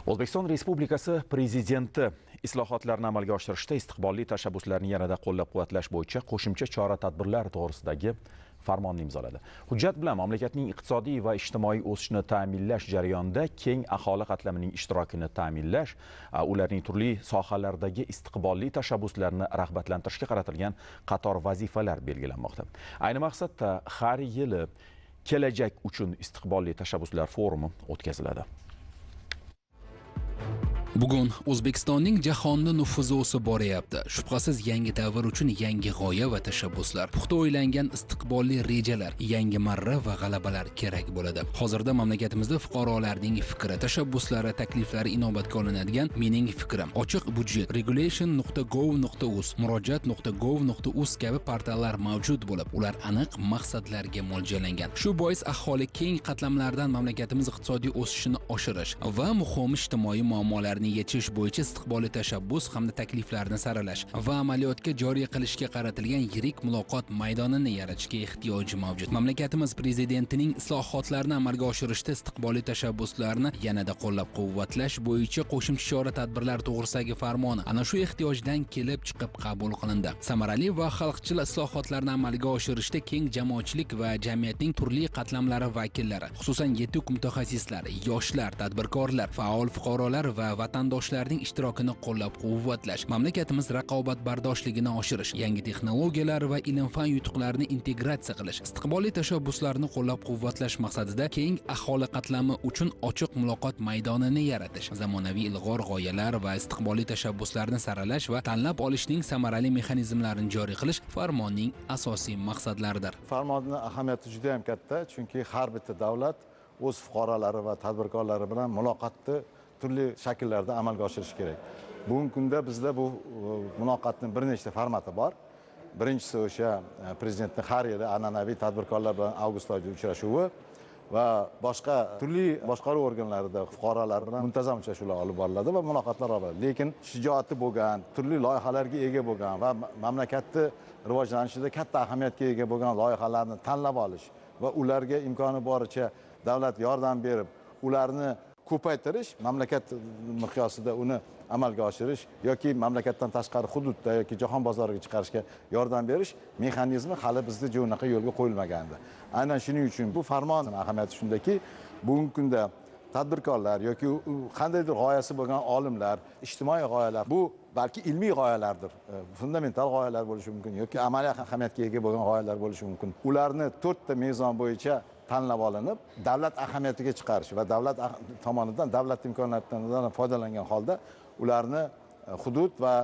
O'zbekiston Respublikasi Prezidenti islohotlarni amalga oshirishda istiqbolli tashabbuslarni yanada qo'llab-quvvatlash bo'yicha qo'shimcha chora-tadbirlar to'g'risidagi farmonni imzoladi. Hujjat bilan mamlakatning iqtisodiy va ijtimoiy o'sishini ta'minlash jarayonida keng aholi qatlamining ishtirokini ta'minlash, ularning turli sohalardagi istiqbolli tashabbuslarni rag'batlantirishga qaratilgan qator vazifalar belgilanmoqda. Ayni maqsadda har yili kelajak uchun istiqbolli tashabbuslar forumi o'tkaziladi. Bugun O'zbekistonning jahonda nufuzi o'sib boryapti. Shubhasiz yangi davr uchun yangi g'oya va tashabbuslar, puxta o'ylangan istiqbolli rejalar, yangi marra va g'alabalar kerak bo'ladi. Hozirda mamlakatimizda fuqarolarning fikri, tashabbuslari, takliflari inobatga olinadigan mening fikrim, ochiq budjet, regulation.gov.uz, murojaat.gov.uz kabi portallar mavjud bo'lib, ular aniq maqsadlarga mo'ljallangan. Shu bois aholi keng qatlamlardan mamlakatimiz iqtisodiy o'sishini oshirish va muhim ijtimoiy muammolarni yechish bo'yicha istiqbolli tashabbus hamda takliflarni saralash va amaliyotga joriy qilishga qaratilgan yirik muloqot maydonini yaratishga ehtiyoji mavjud. Mamlakatimiz prezidentining islohotlarni amalga oshirishda istiqbolli tashabbuslarni yanada qo'llab-quvvatlash bo'yicha qo'shimcha chora-tadbirlar to'g'risidagi farmoni ana shu ehtiyojdan kelib chiqib qabul qilindi. Samarali va xalqchil islohotlarni amalga oshirishda keng jamoatchilik va jamiyatning turli qatlamlari vakillari, xususan yetuk mutaxassislar, yoshlar, tadbirkorlar, faol fuqarolar va vatandoshlarning ishtirokini qo'llab-quvvatlash, mamlakatimiz raqobatbardoshligini oshirish, yangi texnologiyalar va ilm-fan yutuqlarini integratsiya qilish, istiqbolli tashabbuslarni qo'llab-quvvatlash maqsadida keng aholi qatlami uchun ochiq muloqot maydonini yaratish, zamonaviy ilg'or g'oyalar va istiqbolli tashabbuslarni saralash va tanlab olishning samarali mexanizmlarini joriy qilish farmonning asosiy maqsadlaridir. Farmonning ahamiyati juda ham katta, chunki har bitta davlat o'z fuqarolari va tadbirkorlari bilan muloqotni turli shakllarda amalga oshirish kerak. Bugungi kunda bizda bu muloqotning bir nechta formati bor. Birinchisi o'sha prezidentning har yili an'anaviy tadbirkorlar bilan avgust oyida uchrashuvi va boshqa turli boshqaruv organlarida fuqarolar bilan muntazam uchrashuvlar olib boriladi va muloqotlar olib boriladi. Lekin shijoati bo'lgan, turli loyihalarga ega bo'lgan va mamlakatni rivojlanishida katta ahamiyatga ega bo'lgan loyihalarni tanlab olish va ularga imkoni boricha davlat yordam berib, ularni ko'paytirish, mamlakat miqyosida uni amalga oshirish yoki mamlakatdan tashqari hududda yoki jahon bozoriga chiqarishga yordam berish mexanizmi hali bizda jo'naqa yo'lga qo'yilmagandi. Aynan shuning uchun bu farmonning ahamiyati shundaki, bugungi kunda tadbirkorlar yoki qandaydir g'oyasi bo'lgan olimlar, ijtimoiy g'oyalar, bu balki ilmiy g'oyalardir, fundamental g'oyalar bo'lishi mumkin yoki amaliy ahamiyatga ega bo'lgan g'oyalar bo'lishi mumkin. Ularni 4 ta mezon bo'yicha tanlab olinib, davlat ahamiyatiga chiqarish va davlat tomonidan davlat imkoniyatlaridan foydalangan holda ularni hudud va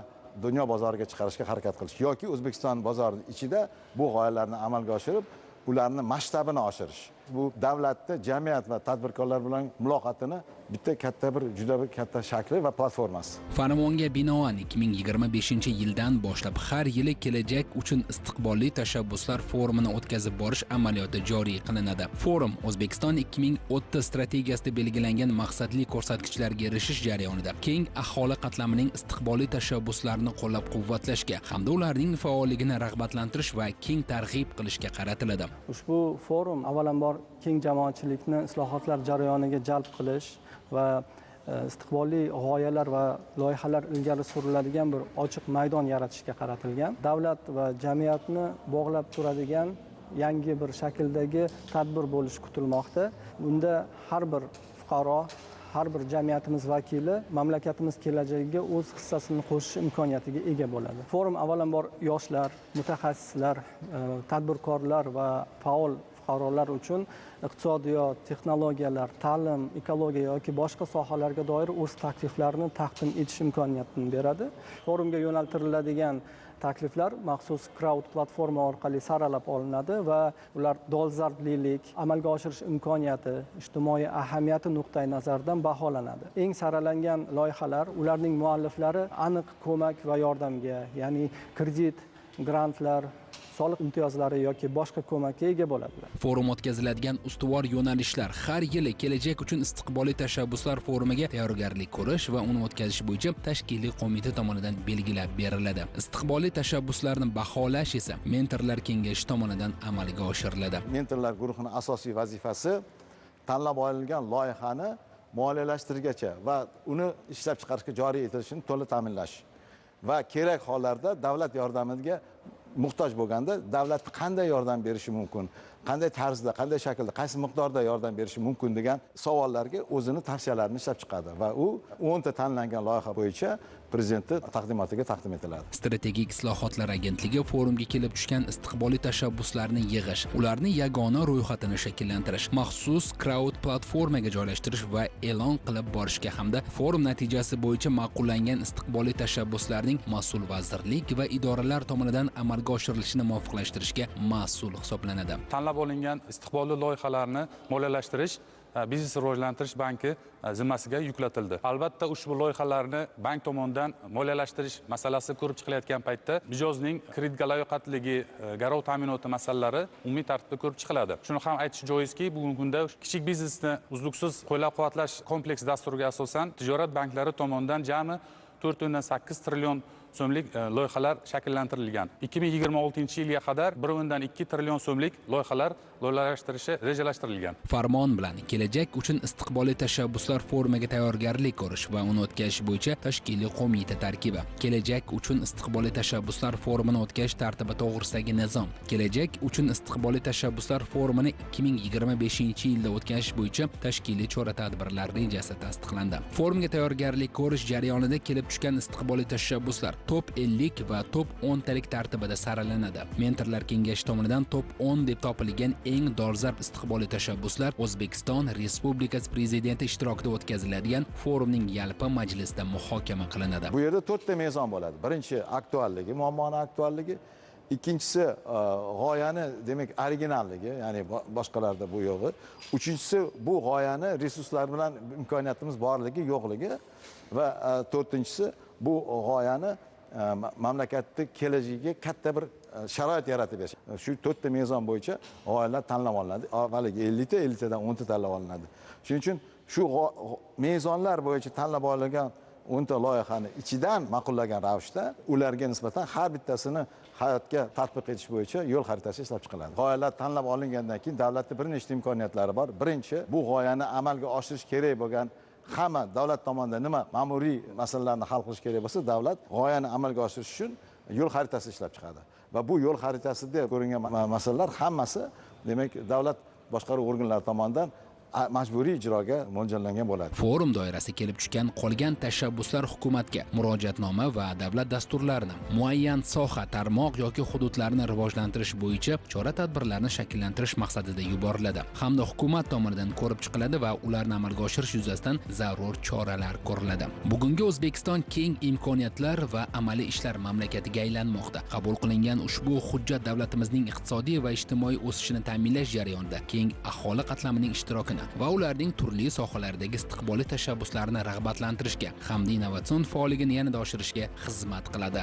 dunyo bozoriga chiqarishga harakat qilish yoki O'zbekiston bozorining ichida bu g'oyalarni amalga oshirib, ularni masshtabini oshirish. Bu davlatni, jamiyat va tadbirkorlar bilan muloqotini bitta katta bir juda bir katta shakli va platformasi. Farmonga binoan 2025-yildan boshlab har yili kelajak uchun istiqbolli tashabbuslar forumini o'tkazib borish amaliyoti joriy qilinadi. Forum O'zbekiston 2030 strategiyasida belgilangan maqsadli ko'rsatkichlarga erishish jarayonida keng aholi qatlamining istiqbolli tashabbuslarini qo'llab-quvvatlashga hamda ularning faolligini rag'batlantirish va keng targ'ib qilishga qaratiladi. Ushbu forum avvalambor keng jamoatchilikni islohotlar jarayoniga jalb qilish va istiqbolli g'oyalar va loyihalar ilgari suriladigan bir ochiq maydon yaratishga qaratilgan. Davlat va jamiyatni bog'lab turadigan yangi bir shakldagi tadbir bo'lishi kutilmoqda. Bunda har bir fuqaro, har bir jamiyatimiz vakili mamlakatimiz kelajagiga o'z hissasini qo'shish imkoniyatiga ega bo'ladi. Forum avvalambor yoshlar, mutaxassislar, tadbirkorlar va faol fuqarolar uchun iqtisodiyot, texnologiyalar, ta'lim, ekologiya yoki boshqa sohalarga doir o'z takliflarini taqdim etish imkoniyatini beradi. Forumga yo'naltiriladigan takliflar maxsus crowd platforma orqali saralab olinadi va ular dolzarblilik, amalga oshirish imkoniyati, ijtimoiy ahamiyati nuqtai nazaridan baholanadi. Eng saralangan loyihalar, ularning mualliflari aniq ko'mak va yordamga, ya'ni kredit, grantlar, soliq imtiyozlari yoki boshqa ko'makka ega bo'ladilar. Forum o'tkaziladigan ustuvor yo'nalishlar har yili kelajak uchun istiqbolli tashabbuslar forumiga tayyorgarlik ko'rish va uni o'tkazish bo'yicha tashkiliy qo'mita tomonidan belgilab beriladi. Istiqbolli tashabbuslarni baholash esa mentorlar kengashi tomonidan amalga oshiriladi. Mentorlar guruhining asosiy vazifasi tanlab olingan loyihani moliyalashtirishgacha va uni ishlab chiqarishga joriy etilishini to'la ta'minlash va kerak hollarda davlat yordamiga muhtoj bo'lganda davlatni qanday yordam berishi mumkin, qanday tarzda, qanday shaklda, qaysi miqdorda yordam berishi mumkin degan savollarga o'zini tavsiyalarini ishlab chiqadi va u 10 ta tanlangan loyiha bo'yicha prezidentni taqdimotiga taqdim etiladi. Strategik islohotlar agentligi forumga kelib tushgan istiqbolli tashabbuslarni yig'ish, ularni yagona ro'yxatini shakllantirish, maxsus crowd platformaga joylashtirish va e'lon qilib borishga hamda forum natijasi bo'yicha ma'qullangan istiqbolli tashabbuslarning mas'ul vazirlik va idoralar tomonidan amalga oshirilishini muvofiqlashtirishga mas'ul hisoblanadi. Tanlab olingan istiqbolli loyihalarni moliyalashtirish Biznes rivojlantirish banki zimmasiga yuklatildi. Albatta ushbu loyihalarni bank tomonidan moliyalashtirish masalasi ko'rib chiqilayotgan paytda mijozning kreditga layoqatligi, garov ta'minoti masalalari umumiy tartibda ko'rib chiqiladi. Shuni ham aytish joizki, bugungi kunda kichik biznesni uzluksiz qo'llab-quvvatlash kompleks dasturiga asosan tijorat banklari tomonidan jami 4.8 trillion so'mlik loyihalar shakllantirilgan. 2026-yilga qadar 1.2 trillion so'mlik loyihalar loyihalashtirishi rejalashtirilgan. Farmon bilan kelajak uchun istiqbolli tashabbuslar forumiga tayyorgarlik ko'rish va uni o'tkazish bo'yicha tashkiliy qo'mita tarkibi. Kelajak uchun istiqbolli tashabbuslar forumini o'tkazish tartibi to'g'risidagi nizom. Kelajak uchun istiqbolli tashabbuslar forumini 2025-yilda o'tkazish bo'yicha tashkiliy chora-tadbirlar rejasi tasdiqlandi. Forumga tayyorgarlik ko'rish jarayonida kelib tushgan istiqbolli tashabbuslar top 50 va top 10 talik tartibida saralanadi. Mentorlar kengashi tomonidan top 10 deb topilgan eng dolzarb istiqbolli tashabbuslar O'zbekiston Respublikasi prezidenti ishtirokida o'tkaziladigan forumning yalpi majlisida muhokama qilinadi. Bu yerda 4 ta mezon bo'ladi. Birinchi aktualligi, muammoni aktualligi, ikkinchisi g'oyani, demak, originalligi, ya'ni boshqalarda bu yo'g'i. Uchinchisi bu g'oyani resurslar bilan imkoniyatimiz borligi, yo'qligi va to'rtinchisi bu g'oyani mamlakatning kelajagiga katta bir sharoit yaratib berish. Shu 4 ta mezon bo'yicha g'oyalar tanlab olinadi. Avvaliga 50 ta, 50 tadan 10 ta tanlab olinadi. Shuning uchun shu mezonlar bo'yicha tanlab olingan 10 ta loyihani ichidan ma'qullagan ravishda ularga nisbatan har bittasini hayotga tatbiq etish bo'yicha yo'l xaritasi ishlab chiqiladi. G'oyalar tanlab olingandan keyin davlatning bir nechta imkoniyatlari bor. Birinchi, bu g'oyani amalga oshirish kerak bo'lgan hamma davlat tomonidan nima ma'muriy masalalarni hal qilish kerak bo'lsa, davlat g'oyani amalga oshirish uchun yo'l xaritasi ishlab chiqadi. Va bu yo'l xaritasida ko'ringan masalalar hammasi, demak, davlat boshqaruv organlari tomonidan majburiy ijroga mo'ljallangan bo'ladi. Forum doirasi kelib tushgan qolgan tashabbuslar hukumatga murojaatnoma va davlat dasturlarini, muayyan soha, tarmoq yoki hududlarni rivojlantirish bo'yicha chora-tadbirlarni shakllantirish maqsadida yuboriladi hamda hukumat tomonidan ko'rib chiqiladi va ularni amalga oshirish yuzasidan zarur choralar ko'riladi. Bugungi O'zbekiston keng imkoniyatlar va amaliy ishlar mamlakatiga aylanmoqda. Qabul qilingan ushbu hujjat davlatimizning iqtisodiy va ijtimoiy o'sishini ta'minlash jarayonida keng aholi qatlamining ishtirokini va ularning turli sohalardagi istiqbolli tashabbuslarini rag'batlantirishga hamda innovatsion faolligini yanada oshirishga xizmat qiladi.